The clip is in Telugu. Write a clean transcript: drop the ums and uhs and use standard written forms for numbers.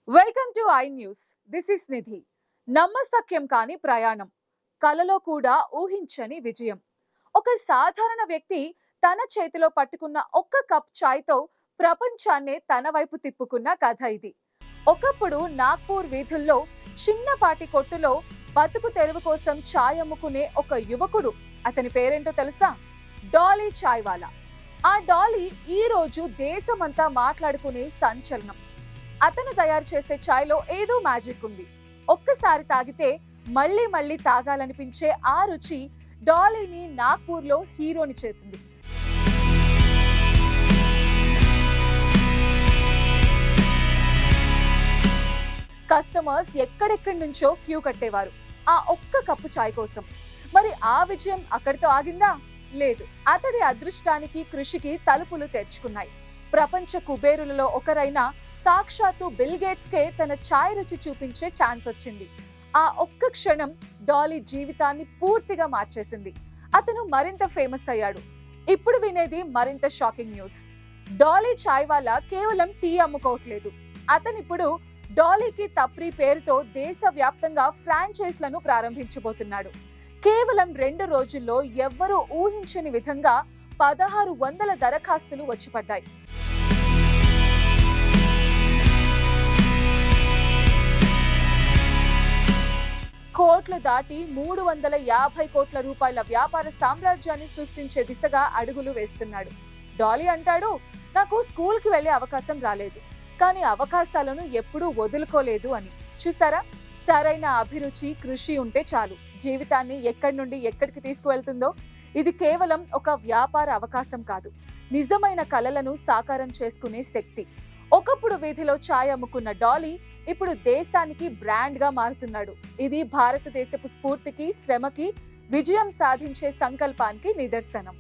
Welcome to I news. This is Nidhi. నమ్మశక్యం కాని ప్రయాణం, కలలో కూడా ఊహించని విజయం. ఒక సాధారణ వ్యక్తి తన చేతిలో పట్టుకున్న ఒక్క కప్ ఛాయ్తో ప్రపంచాన్నే తన వైపు తిప్పుకున్న కథ ఇది. ఒకప్పుడు నాగ్పూర్ వీధుల్లో చిన్నపాటి కొట్టులో బతుకు తెరువు కోసం ఛాయ్ అమ్ముకునే ఒక యువకుడు. అతని పేరేంటో తెలుసా? డాలీ ఛాయ్వాలా. ఆ డాలీ ఈ రోజు దేశమంతా మాట్లాడుకునే సంచలనం. అతను తయారు చేసే ఛాయ్లో ఏదో మ్యాజిక్ ఉంది. ఒక్కసారి తాగితే మళ్ళీ మళ్ళీ తాగాలనిపించే ఆ రుచి డాలీని నాగ్పూర్లో హీరోని చేసింది. కస్టమర్స్ ఎక్కడెక్కడి నుంచో క్యూ కట్టేవారు ఆ ఒక్క కప్పు ఛాయ్ కోసం. మరి ఆ విజయం అక్కడితో ఆగిందా? లేదు. అతడి అదృష్టానికి, కృషికి తలుపులు తెరుచుకున్నాయి. ప్రపంచ కుబేరులలో ఒకరైన సాక్షాత్తు బిల్ గేట్స్ కే తన ఛాయ్ రుచి చూపించే ఛాన్స్ వచ్చింది. ఆ ఒక్క క్షణం డాలీ జీవితాన్ని పూర్తిగా మార్చేసింది. అతను మరింత ఫేమస్ అయ్యాడు. ఇప్పుడు వినేది మరింత షాకింగ్ న్యూస్. డాలీ ఛాయ్వాలా కేవలం టీ అమ్ముకోవట్లేదు. అతనిప్పుడు డాలీకి తప్రీ పేరుతో దేశవ్యాప్తంగా ఫ్రాంచైజ్లను ప్రారంభించబోతున్నాడు. కేవలం 2 రోజుల్లో ఎవ్వరూ ఊహించని విధంగా 1600 దరఖాస్తులు వచ్చి పడ్డాయి. కోట్లు దాటి 350 కోట్ల రూపాయల వ్యాపార సామ్రాజ్యాన్ని సృష్టించే దిశగా అడుగులు వేస్తున్నాడు. డాలీ అంటాడు, నాకు స్కూల్కి వెళ్లే అవకాశం రాలేదు, కానీ అవకాశాలను ఎప్పుడూ వదులుకోలేదు అని. చూసారా? సరైన అభిరుచి, కృషి ఉంటే చాలు జీవితాన్ని ఎక్కడి నుండి ఎక్కడికి తీసుకువెళ్తుందో. ఇది కేవలం ఒక వ్యాపార అవకాశం కాదు, నిజమైన కలలను సాకారం చేసుకునే శక్తి. ఒకప్పుడు వీధిలో ఛాయ్ అమ్ముకున్న డాలీ ఇప్పుడు దేశానికి బ్రాండ్ గా మారుతున్నాడు. ఇది భారతదేశపు స్ఫూర్తికి, శ్రమకి, విజయం సాధించే సంకల్పానికి నిదర్శనం.